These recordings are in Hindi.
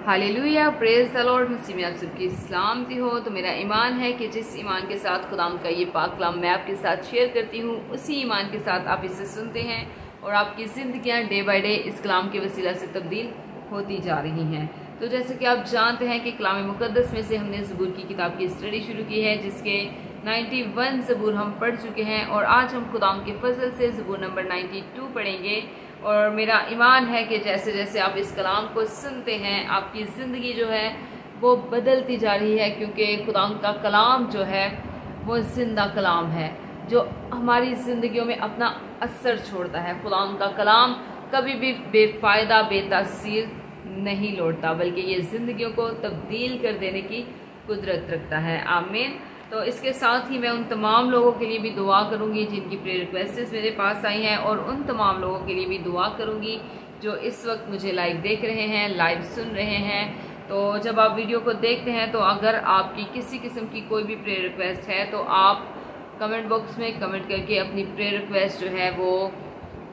Hallelujah, praise the lord. Muslim में आप सबकी सलामती हो। तो मेरा ईमान है कि जिस ईमान के साथ खुदाम का ये पाक कलाम मैं आपके साथ शेयर करती हूँ, उसी ईमान के साथ आप इसे सुनते हैं और आपकी ज़िंदगियाँ डे बाय डे इस कलाम के वसीला से तब्दील होती जा रही हैं। तो जैसे कि आप जानते हैं कि कलाम मुक़द्दस में से हमने ज़बूर की किताब की स्टडी शुरू की है, जिसके 91 ज़बूर हम पढ़ चुके हैं और आज हम खुदाम के फजल से ज़बूर नंबर 92 पढ़ेंगे। और मेरा ईमान है कि जैसे जैसे आप इस कलाम को सुनते हैं, आपकी ज़िंदगी जो है वो बदलती जा रही है, क्योंकि खुदाम का कलाम जो है वो ज़िंदा कलाम है जो हमारी ज़िंदगियों में अपना असर छोड़ता है। खुदाम का कलाम कभी भी बेफ़ायदा बेतासीर नहीं लौटता, बल्कि ये ज़िंदगियों को तब्दील कर देने की कुदरत रखता है। आमीन। तो इसके साथ ही मैं उन तमाम लोगों के लिए भी दुआ करूंगी जिनकी प्रेयर रिक्वेस्ट्स मेरे पास आई हैं, और उन तमाम लोगों के लिए भी दुआ करूंगी जो इस वक्त मुझे लाइव देख रहे हैं, लाइव सुन रहे हैं। तो जब आप वीडियो को देखते हैं, तो अगर आपकी किसी किस्म की कोई भी प्रेयर रिक्वेस्ट है तो आप कमेंट बॉक्स में कमेंट करके अपनी प्रेयर रिक्वेस्ट जो है वो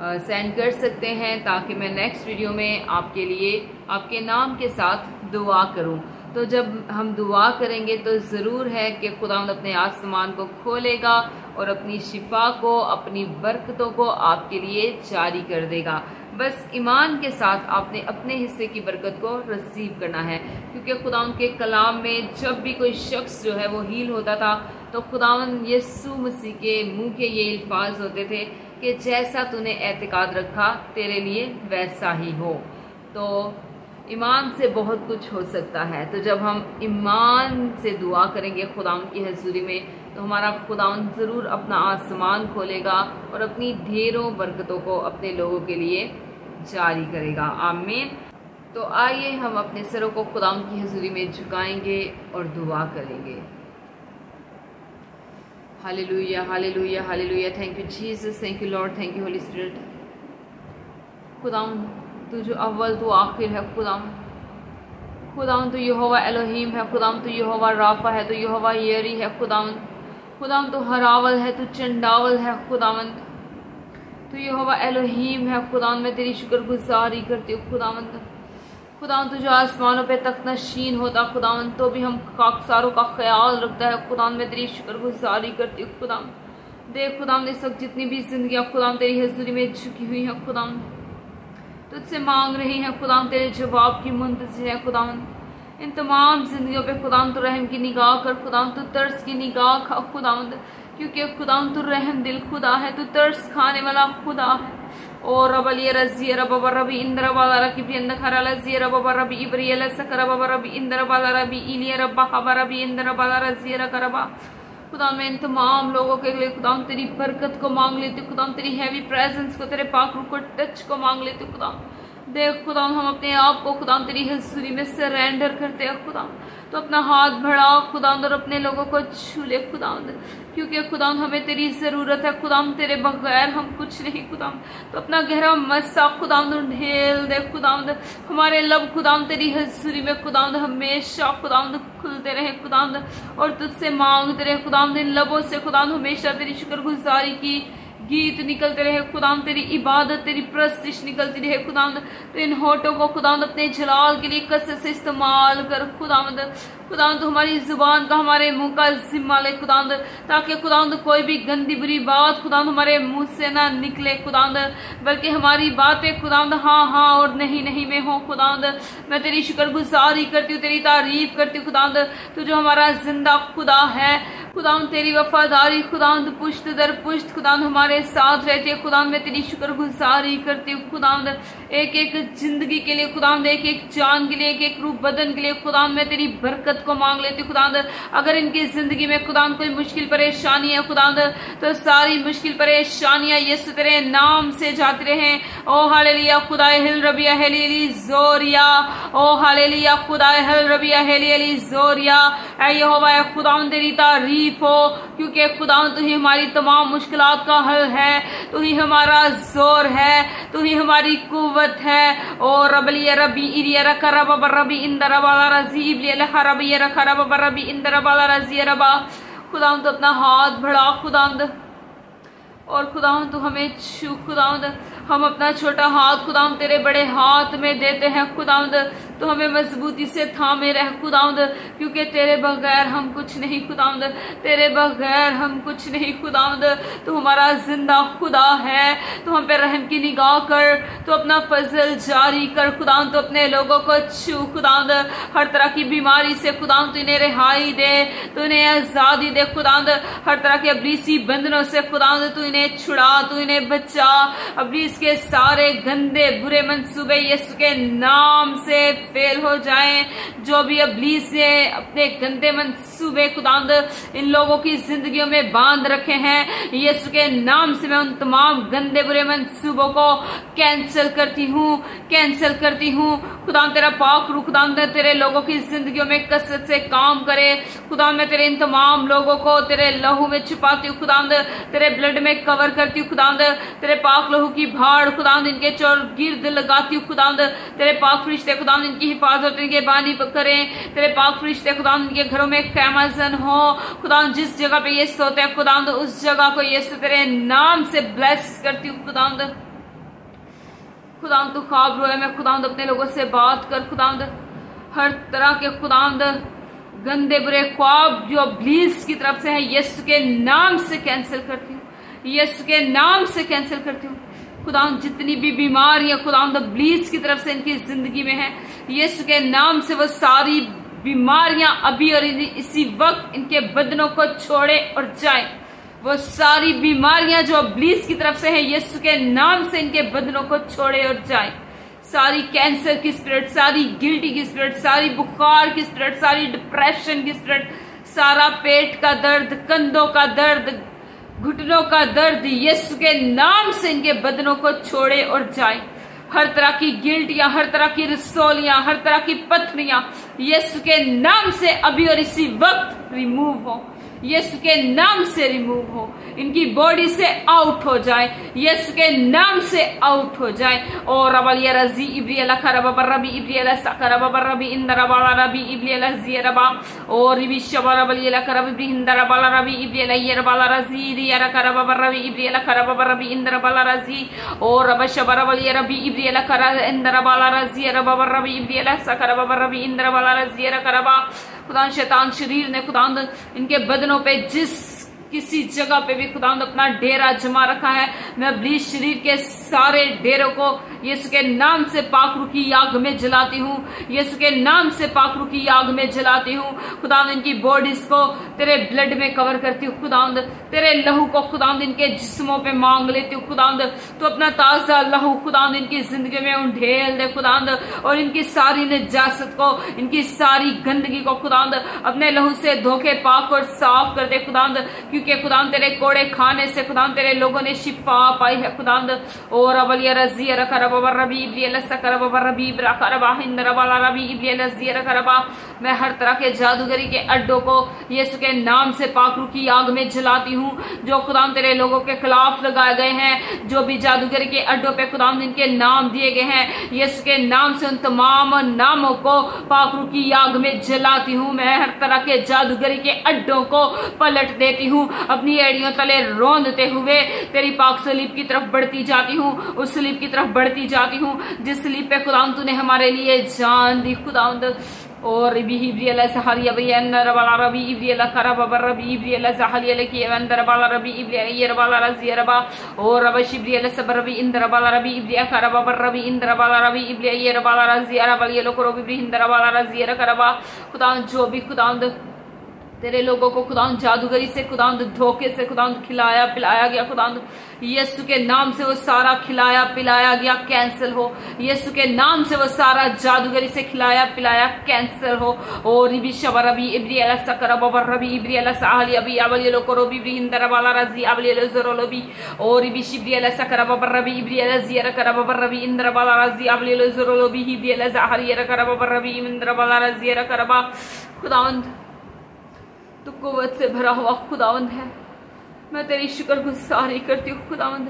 सेंड कर सकते हैं, ताकि मैं नेक्स्ट वीडियो में आपके लिए आपके नाम के साथ दुआ करूं। तो जब हम दुआ करेंगे तो ज़रूर है कि खुदावंद अपने आसमान को खोलेगा और अपनी शिफा को, अपनी बरकतों को आपके लिए जारी कर देगा। बस ईमान के साथ आपने अपने हिस्से की बरकत को रिसीव करना है, क्योंकि खुदावंद के कलाम में जब भी कोई शख्स जो है वो हील होता था, तो खुदावंद यीशु मसीह के मुंह के ये अल्फाज होते थे कि जैसा तूने एतकाद रखा तेरे लिए वैसा ही हो। तो ईमान से बहुत कुछ हो सकता है। तो जब हम ईमान से दुआ करेंगे खुदावंद की हजूरी में, तो हमारा खुदावंद ज़रूर अपना आसमान खोलेगा और अपनी ढेरों बरकतों को अपने लोगों के लिए जारी करेगा। आमीन। तो आइए हम अपने सरों को खुदावंद की हजूरी में झुकाएंगे और दुआ करेंगे। Hallelujah, hallelujah, hallelujah. Thank you Jesus, thank you Lord, thank you Holi spirit. खुदावंद तू जो अव्वल तू आखिर है, खुदावंद तू यहोवा एलोहीम है, खुदावंद तू यहोवा राफा है, तू यहोवा येरी है, खुदावंद तू हरावल है, तू चंडावल है, खुदावंद तू यहोवा एलोहीम है। खुदावंद मैं तेरी शुक्रगुजारी करती हूँ। खुदावंद तू जो आसमानों पे तख्त नशीन होता खुदावंद, तो भी हम खाकसारों का ख्याल रखता है। खुदावंद मैं तेरी शुक्रगुजारी करती हूँ। खुदावंद देख खुदावंद इस वक्त जितनी भी जिंदगियाँ खुदावंद तेरी हजूरी में झुकी हुई हैं, खुदावंद तुझसे मांग रही हैं, खुदावंद तेरे जवाब की मुंतज़िर है। खुदावंद इन तमाम जिंदगियों पे खुदावंद तू रहम की निगाह कर, खुदावंद तू तरस की निगाह खा खुदावंद, क्योंकि खुदावंद तू रहम दिल खुदा है, तू तरस खाने वाला खुदा है। और रबली रजी रब रबी इंद्र वाला रबी इंद्र खरा लजी रब रबी इब्रियल सकर रब रबी इंद्र वाला रबी इलिया रब्बा खबर रबी इंद्र वाला रजी रबा। खुदा मैं इन तमाम लोगों के लिए खुदाम तेरी बरकत को मांग लेती हूँ, खुदाम तेरी हैवी प्रेजेंस को, तेरे पाक रूह को टच को मांग लेती हूँ। खुदाम देख खुदाम हम अपने आप को खुदाम तेरी हजूरी में सरेंडर करते हैं। खुदाम तो अपना हाथ बढ़ा खुदाम और अपने लोगों को छू ले खुदाम, क्योंकि खुदाम हमें तेरी ज़रूरत है। खुदाम तेरे बगैर हम कुछ नहीं। खुदाम तो अपना गहरा मस्सा खुदाम ढेल दे खुदाम, हमारे लब खुदाम तेरी हजूरी में खुदाम हमेशा खुदाम खुलते रहे खुदाम, और तुझसे मांगते रहे खुदाम। इन लबों से खुदाम हमेशा तेरी शुक्रगुजारी की गीत निकलते रहे खुदाम, तेरी इबादत तेरी प्रस्तिश निकलती रहे खुदाम। तो इन होठों को खुदाम अपने जलाल के लिए कसरत से इस्तेमाल कर खुदाम। खुदाम तो हमारी जुबान का, हमारे मुंह का जिम्मा ले खुदाम, ताकि खुदाम कोई भी गंदी बुरी बात खुदाम हमारे मुंह से ना निकले खुदाम, बल्कि हमारी बातें खुदाम हाँ हाँ और नहीं नहीं में हो खुदाम। मैं तेरी शुक्रगुजारी करती हूँ, तेरी तारीफ करती हूँ खुदाम। तू जो हमारा जिंदा खुदा है खुदाम, तेरी वफादारी खुदाम पुश्त दर पुश्त खुदाम हमारे साथ रहती है खुदाम। मैं तेरी शुक्रगुजारी करती हूँ खुदाम, एक एक जिंदगी के लिए खुदाम, एक एक जान के लिए, एक एक रूप बदन के लिए खुदाम। मैं तेरी बरकत को मांग लेती हूँ खुदाम। अगर इनकी जिंदगी में खुदाम कोई मुश्किल परेशानी है खुदाम, तो सारी मुश्किल परेशानियां यीशु तेरे नाम से जाती रहे। ओ हालेलुया खुदाए हिल रबिया हेली जोरिया, ओ हालेलुया खुदाए हिल रबिया हेली जोरिया। ऐ यहोवा खुदाम तेरी तारीफ हो, क्योंकि खुदाम तू ही हमारी तमाम मुश्किलात का हल है, तू ही हमारा जोर है, तू ही हमारी कुव्वत है। ओ रबलिया रबी इरिया रखा रबा रबी इंदर वाला रजीब लिया रबी रखा रबा रबी इंदर वाला रजी रबा। खुदाम तो अपना हाथ बढ़ा खुदाम, और खुदावंद तू हमें छू खुदावंद, हम अपना छोटा हाथ खुदावंद तेरे बड़े हाथ में देते हैं खुदावंद, तो हमें मजबूती से थामे रह खुदावंद, क्योंकि तेरे बगैर हम कुछ नहीं खुदावंद, तेरे बगैर हम कुछ नहीं खुदावंद। तो हमारा जिंदा खुदा है, तो हम पे रहम की निगाह कर, तो अपना फजल जारी कर खुदावंद, तो अपने लोगों को छू खुदावंद, हर तरह की बीमारी से खुदावंद तू इन्हें रिहाई दे, तू इन्हें आजादी दे खुदावंद, हर तरह के अबलीसी बंधनों से खुदावंद तू इन्हें छुड़ा, तू इन्हें बचा। अबलीस के सारे गंदे बुरे मंसूबे यीशु के नाम से फेल हो जाएं। जो भी अबलीस ने अपने गंदे मंसूबे खुदावंद इन लोगों की जिंदगियों में बांध रखे हैं, यीशु के नाम से मैं उन तमाम गंदे बुरे मंसूबों को कैंसिल करती हूँ, कैंसिल करती हूँ। खुदावंद तेरा पाक रूह खुदावंद तेरे लोगों की जिंदगियों में कसरत से काम करे। खुदावंद मैं तेरे इन तमाम लोगों को तेरे लहू में छुपाती हूँ खुदावंद, तेरे ब्लड में कवर करती हूँ खुदावंद, तेरे पाक लहू की भाड़ खुदावंद इनके चौर गिर्द लगाती हूँ खुदावंद, तेरे पाक फरिश्ते खुदावंद इनकी हिफाजत इनके बानी करें, तेरे पाक फरिश्ते खुदावंद इनके घरों में खैमाजन हो खुदावंद, जिस जगह पे ये सोते हैं खुदावंद उस जगह को यीशु तेरे नाम से ब्लेस करती हूँ खुदावंद। खुदावंद तू ख्वाब रोए में खुदावंद अपने लोगों से बात कर खुदावंद, हर तरह के खुदावंद गंदे बुरे ख्वाब जो इब्लीस की तरफ से है यीशु के नाम से कैंसिल करती हूँ, यीशु के नाम से कैंसिल करती हूँ खुदावंद। जितनी भी बीमारियां खुदावंद इब्लीस की तरफ से इनकी जिंदगी में है, यीशु के नाम से वो सारी बीमारियां अभी और इसी वक्त इनके बदनों को छोड़े और जाए। वो सारी बीमारियां जो इब्लीस की तरफ से है यीशु के नाम से इनके बदनों को छोड़े और जाए। सारी कैंसर की स्पिरिट, सारी गिल्टी की स्पिरिट, सारी बुखार की स्पिरिट, सारी डिप्रेशन की स्पिरिट, सारा पेट का दर्द, कंधों का दर्द, घुटनों का दर्द यीशु के नाम से इनके बदनों को छोड़े और जाए। हर तरह की गिल्टियां, हर तरह की रसोलियां, हर तरह की पथरियां यीशु के नाम से अभी और इसी वक्त रिमूव हो, यीशु के नाम से रिमूव हो, इनकी बॉडी से आउट हो जाए, यीशु के नाम से आउट हो जाए। और रबलिया रजी इब्रियला खरबा रबी इब्रियला सकरबा रबी इंदरबा रबी इब्रियला जियरबा और रिबी शबरबलिया करब इब्रिहिंदरबा रबी इब्रियला यरबा रजी रिया करबा रबी इब्रियला खरबा रबी इंदरबा रजी और रब शबरबलिया रबी इब्रियला कर इंदरबा रजी रबा रबी इब्रियला सकरबा रबी इंदरबा रजी करबा। खुदा शैतान शरीर ने खुदावंद इनके बदनों पे जिस किसी जगह पे भी खुदावंद अपना डेरा जमा रखा है, मैं इब्लीस शरीर के सारे डेरों को यीशु के नाम से पाकरू की आग में जलाती हूँ, यीशु के नाम से पाकरू की आग में जलाती हूँ। खुदावंद इनकी बॉडीज को तेरे ब्लड में कवर करती हूँ खुदावंद, तेरे लहू को खुदावंद इनके जिस्मों पे मांग लेती हूँ खुदावंद, तो अपना ताजा लहू खुदावंद इनकी जिंदगी में उंडेल दे खुदावंद, और इनकी सारी नजासत को, इनकी सारी गंदगी को खुदावंद अपने लहू से धोखे पाक और साफ कर दे खुदावंद, क्योंकि खुदावंद तेरे कोड़े खाने से खुदावंद तेरे लोगों ने शिफा पाई है खुदावंद। और अबलिया रजी रखरबा रबी इब्रियला सकरबा रबी रखरबा हिंदरबा रबी इब्रियला जी रखरबा। मैं हर तरह के जादूगरी के अड्डों को यीशु के नाम से पाकरू की आग में जलाती हूँ, जो खुदावंद तेरे लोगों के खिलाफ लगाए गए हैं, जो भी जादूगरी के अड्डों पे खुदावंद इनके नाम दिए गए हैं, यीशु के नाम से उन तमाम नामों को पाकरू की आग में जलाती हूँ। मैं हर तरह के जादूगरी के अड्डों को पलट देती हूँ, अपनी एड़ियों तले रोंदते हुए तेरी पाक सलीब की तरफ बढ़ती जाती हूँ, उस सलीब की तरफ बढ़ती जाती हूँ जिस सलीब पे खुदावंद तूने हमारे लिए जान दी खुदावंद। और इब्रियला सहालिया बी अंदर वाला रबी इब्रियला करबा रबी इब्रियला सहालिया लेकी अंदर वाला रबी इब्रियला ये वाला रजी रबा और रबश इब्रियला सब रबी इंदर वाला रबी इब्रिया करबा रबी इंदर वाला रबी इब्रिया ये वाला रजी रबा ये लोग रोबी इब्री इंदर वाला रजी करबा। खुदावंद जो भी खुदावंद तेरे लोगों को खुदावंद जादूगरी से, खुदावंद धोखे से खुदावंद खिलाया पिलाया गया खुदावंद, यीशु के नाम से वो सारा खिलाया पिलाया गया कैंसिल हो, यीशु के नाम से वो सारा जादूगरी से खिलाया पिलाया कैंसिल हो। और रिबी शबरबी इब्रियला सकरबा रबी इब्रियला साहलिया बी अबलियो कोरोबी इब्रिहिंदर वाला रजी अबलियो जोरोलोबी और रिबी शिब्रियला सकरबा रबी इब्रियला जियर करबा रबी इंदर वाला रजी अबलियो जोरोलोबी इब्रियला साहलिया करबा रबी इंदर वाला रजी करबा। खुदावंद तू कुव्वत से भरा हुआ खुदावंद है, मैं तेरी शुक्रगुजारी करती हूँ खुदावंद।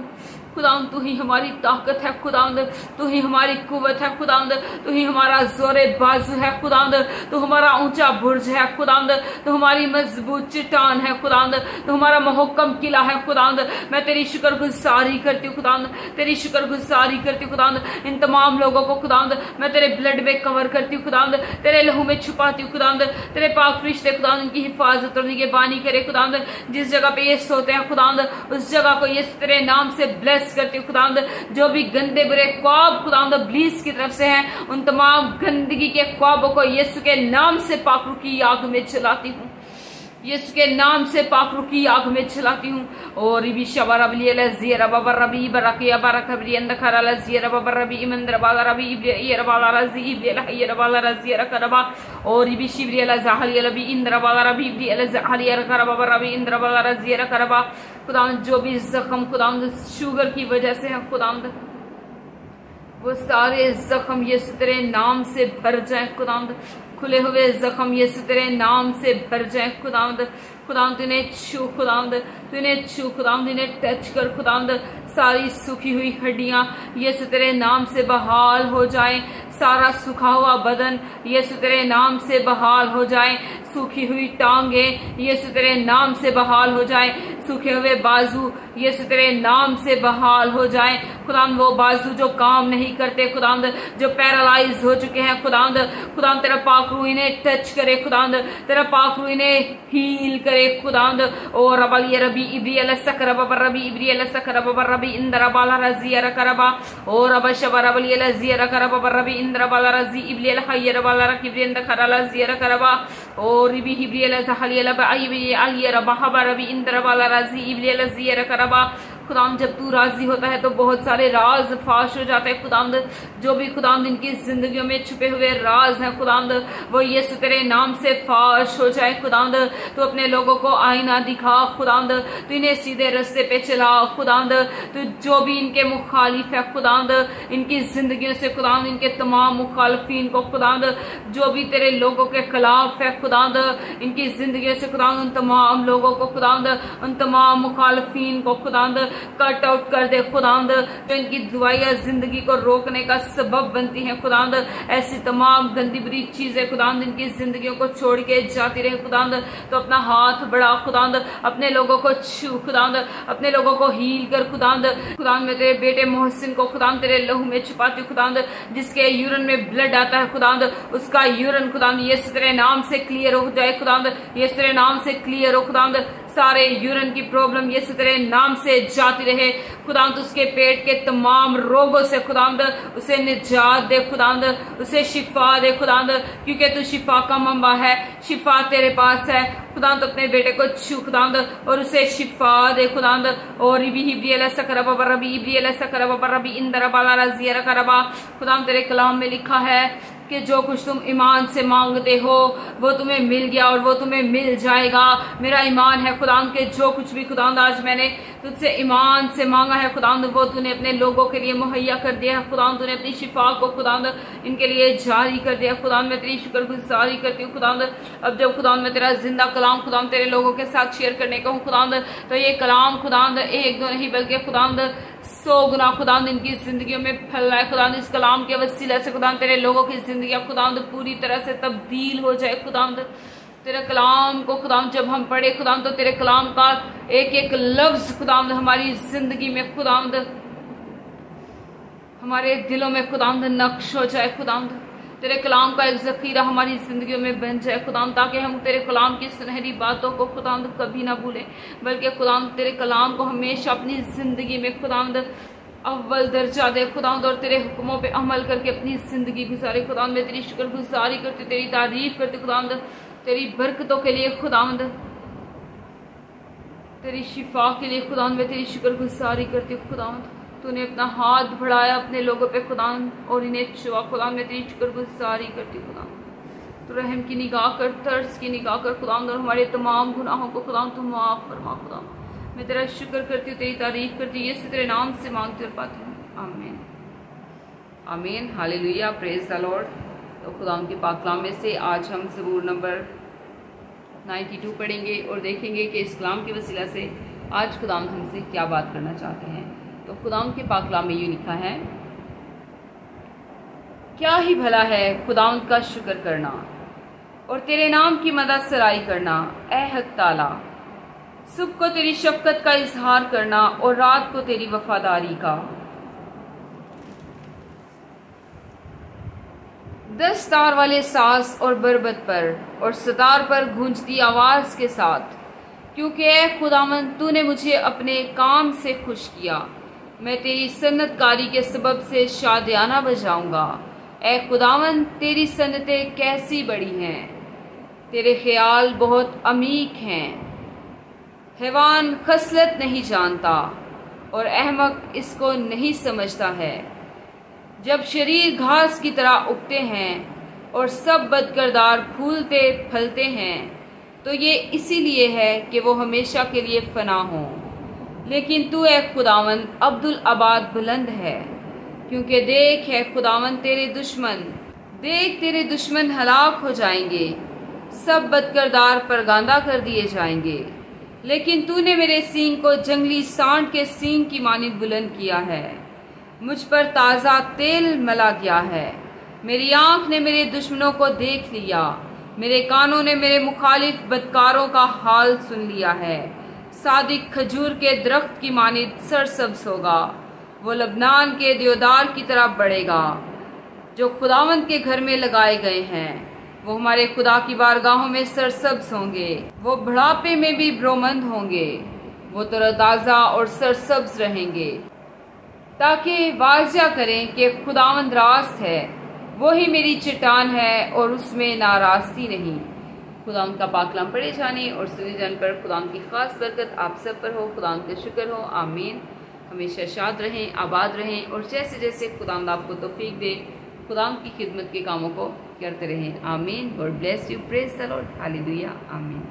खुदावंद तू ही हमारी ताकत है खुदावंद, तू ही हमारी कुव्वत है खुदावंद, तू ही हमारा जोरे बाजू है खुदावंद, तू हमारा ऊंचा बुर्ज है खुदावंद, तू हमारी मजबूत चट्टान है खुदावंद, तू हमारा मुहक्कम किला है खुदावंद। मैं तेरी शुक्रगुजारी करती हूँ खुदावंद, तेरी शुक्रगुजारी करती हूँ खुदावंद। इन तमाम लोगों को खुदावंद मैं तेरे ब्लड में कवर करती हूँ खुदावंद, तेरे लहू में छुपाती हूँ खुदावंद। तेरे पाक फरिश्ते खुदावंद इनकी हिफाजत और निगहबानी करे खुदावंद। जिस जगह पे ये सोते हैं खुदावंद उस जगह को ये तेरे नाम से ब्लेस करती हूँ खुदावंद। जो भी गंदे बुरे ख्वाब खुदावंद इब्लीस की तरफ से हैं, उन तमाम गंदगी के ख्वाबों को यीशु के नाम से पाकरू की आग में जलाती हूँ, यीशु के नाम से पाकरू की आग में जलाती हूँ। और इबी शबरबली लज़िया रबरबी बरकिया बरकबरी अंदखरा लज़िया रबरबी इमंदर बाला रबी इब्लिया रबाला रज़ी इब्लिया हय्या रबाला रज़िया रकरबा और इबी शिब्रिया लज़हलिया रबी इंदर बाला रबी इब्लिया लज़हलिया रकरबा रबी इंदर बाला रज़िया रकरबा। खुदावंद जो भी जख्म खुदावंद शुगर की वजह से है खुदावंद, वो सारे जख्म यीशु तेरे नाम से भर जाए खुदावंद। खुले हुए जख्म यीशु तेरे नाम से भर जाए खुदावंद। खुदावंद इन्हें छू खुदावंद, तू इन्हें छू खुदावंद, इन्हें टच कर खुदावंद। सारी सूखी हुई हड्डियां यीशु तेरे नाम से बहाल हो जाए, सारा सूखा हुआ बदन यीशु तेरे नाम से बहाल हो जाए, सूखी हुई टांगे यीशु तेरे नाम से बहाल हो जाए, सूखे हुए बाजू यीशु तेरे नाम से बहाल हो जाए। खुदावंद वो बाजू जो काम नहीं करते खुदावंद, जो पैरालाइज हो चुके हैं खुदावंद, खुदावंद तेरा पाक रूह इन्हें टच करे खुदावंद, तेरा पाक रूह इन्हें हील करे खुदावंद। और रबली रबी इब्रियल सकरबा रबी इब्रियल सकरबा रबी इंदर बाला रज़िया रकरबा और रब शबरबली लज़िया रकरबा रबी इंदर बाला रज़ी इब्रियल हय्या बाला रकिब्रियंद खरा लज़िया रकरबा और इबी इब्रियल ज़हलिया लब इब्रियल अलिया रबा हबा रबी इंदर बाला रज़ी इब्रियल लज़िया रकरबा। खुदावंद जब तू राजी होता है तो बहुत सारे राज फाश हो जाते हैं खुदावंद। जो भी खुदावंद इनकी जिंदगियों में छुपे हुए राज हैं खुदावंद, वो यीशु तेरे नाम से फाश हो जाए खुदावंद। तू अपने लोगों को आईना दिखा खुदावंद, तू इन्हें सीधे रास्ते पे चला खुदावंद। तू जो भी इनके मुखालिफ है खुदावंद, इनकी जिंदगियों से खुदावंद इनके तमाम मुखालफीन को खुदावंद, जो भी तेरे लोगों के खिलाफ है खुदावंद, इनकी जिंदगियों से खुदावंद उन तमाम लोगों को खुदावंद, उन तमाम मुखालफीन को खुदावंद कट आउट कर दे खुदावंद। जो इनकी दुआया जिंदगी को रोकने का सबब बनती हैं खुदावंद, ऐसी तमाम गंदी बुरी चीजें खुदावंद इनकी जिंदगियों को छोड़ के जाती रहे खुदावंद। तो अपना हाथ बढ़ा खुदावंद, अपने लोगों को छू खुदावंद, अपने लोगों को हील कर खुदावंद। खुदावंद मैं तेरे बेटे मोहसिन को खुदावंद तेरे लहू में छुपाती हूँ खुदावंद। जिसके यूरिन में ब्लड आता है खुदावंद, उसका यूरिन खुदावंद यीशु तेरे नाम से क्लियर हो जाए खुदावंद, यीशु तेरे नाम से क्लियर हो खुदावंद। सारे यूरिन की प्रॉब्लम यीशु तेरे नाम से जाती रहे खुदावंद। उसके पेट के तमाम रोगों से खुदावंद उसे निजात दे खुदावंद, उसे शिफा दे खुदावंद, क्योंकि तू शिफा का मंबा है, शिफा तेरे पास है खुदावंद। अपने बेटे को छू खुदावंद और उसे शिफा दे खुदावंद। और इब्रियल सकरबा रबी इब्रियल सकरबा रबी इंदर बाला रज़िया रकरबा। खुदावंद तेरे कलाम में लिखा है कि जो कुछ तुम ईमान से मांगते हो वो तुम्हें मिल गया और वो तुम्हें मिल जाएगा। मेरा ईमान है खुदावंद के जो कुछ भी खुदावंद आज मैंने तुझसे ईमान से मांगा है खुदावंद, वो तूने अपने लोगों के लिए मुहैया कर दिया है खुदावंद। तूने अपनी शिफा को खुदावंद इनके लिए जारी कर दिया खुदावंद। मैं तेरी शुक्रगुजारी करती हूँ खुदावंद। अब जब खुदावंद मैं तेरा जिंदा कलाम खुदावंद तेरे लोगों के साथ शेयर करने का हूँ खुदावंद, तो ये कलाम खुदावंद एक दो नहीं बल्कि खुदावंद 100 गुना खुदावंद इनकी जिंदगियों में फैल रहा है खुदावंद। इस कलाम के वसीले से खुदावंद तेरे लोगों की जिंदगी खुदावंद पूरी तरह से तब्दील हो जाए खुदावंद। तेरे कलाम को खुदावंद जब हम पढ़े खुदावंद, तो तेरे कलाम का एक एक लफ्ज खुदावंद हमारी जिंदगी में खुदावंद, हमारे दिलों में खुदावंद नक्श हो जाए खुदावंद। तेरे कलाम का एक ज़ख़ीरा हमारी जिंदगियों में बन जाए खुदावंद, ताकि हम तेरे कलाम की सुनहरी बातों को खुदावंद कभी ना भूलें, बल्कि खुदावंद तेरे कलाम को हमेशा अपनी जिंदगी में खुदावंद अव्वल दर्जा दे खुदावंद और तेरे हुक्मों पे अमल करके अपनी जिंदगी गुजारे खुदावंद। मैं तेरी शुक्रगुजारी करती, तेरी तारीफ करती खुदावंद, तेरी बरकतों के लिए खुदावंद, तेरी शिफा के लिए खुदावंद मैं तेरी शुक्रगुजारी करती हूँ खुदावंद। तूने अपना हाथ बढ़ाया अपने लोगों पे खुदावंद और इन्हें छुआ खुदावंद। मैं तेरी शुक्रगुजारी करती हूँ खुदावंद। तो रहम की निगाह कर, तरस की निगाह कर खुदावंद, और हमारे तमाम गुनाहों को खुदावंद तू माफ़ फरमा खुदावंद। मैं तेरा शुक्र करती हूँ, तेरी तारीफ करती हूँ, यीशु तेरे नाम से मांगती और पाती हूँ, आमीन आमीन हालेलुया, प्रेज द लॉर्ड। तो खुदावंद के पाक कलाम में से आज हम ज़बूर नंबर 92 पढ़ेंगे और देखेंगे कि इस कलाम के वसीला से आज खुदावंद हमसे क्या बात करना चाहते हैं। तो खुदावंद के पाक कलाम में यूँ लिखा है, क्या ही भला है खुदावंद का शुक्र करना और तेरे नाम की मदद सराई करना ए हक ताला। सुबह को तेरी शफकत का इजहार करना और रात को तेरी वफादारी का। 10 तार वाले सास और बरबत पर और सितार पर गूंजती आवाज के साथ, क्योंकि ए खुदावंद तूने मुझे अपने काम से खुश किया, मैं तेरी सन्नतकारी के सबब से शादियाना बजाऊंगा। ए खुदावंद तेरी सन्नतें कैसी बड़ी हैं, तेरे ख्याल बहुत अमीक हैं। हैवान खसलत नहीं जानता और अहमक इसको नहीं समझता है। जब शरीर घास की तरह उगते हैं और सब बदकिरदार फूलते फलते हैं, तो ये इसीलिए है कि वो हमेशा के लिए फना हों। लेकिन तू ए खुदावंद अब्दुल आबाद बुलंद है, क्योंकि देख है खुदावंद तेरे दुश्मन हलाक हो जाएंगे, सब बदकिरदार परगांदा कर दिए जाएंगे। लेकिन तूने मेरे सींग को जंगली सांड के सींग की मानिंद बुलंद किया है, मुझ पर ताज़ा तेल मला गया है। मेरी आंख ने मेरे दुश्मनों को देख लिया, मेरे कानों ने मेरे मुखालिफ बदकारों का हाल सुन लिया है। सादिक खजूर के दरख्त की मानिद सरसब्ज होगा, वो लबनान के देवदार की तरह बढ़ेगा जो खुदावंद के घर में लगाए गए हैं। वो हमारे खुदा की बारगाहों में सरसब्ज होंगे, वो बुढ़ापे में भी ब्रोमंद होंगे, वो तरोताज़ा और सरसब्ज रहेंगे, ताकि वाज़िया करें कि खुदावंद रास्त है, वो ही मेरी चट्टान है और उसमें नाराज़गी नहीं। खुदावंद का पाक कलाम पढ़े जाने और सुने जाने पर खुदावंद की खास बरकत आप सब पर हो। खुदावंद का शुक्र हो। आमीन। हमेशा शाद रहें, आबाद रहें और जैसे जैसे खुदावंद आपको तौफीक दे, खुदावंद की खिदमत के कामों को करते रहें। आमीन। God bless you. Praise the Lord. Hallelujah. आमीन।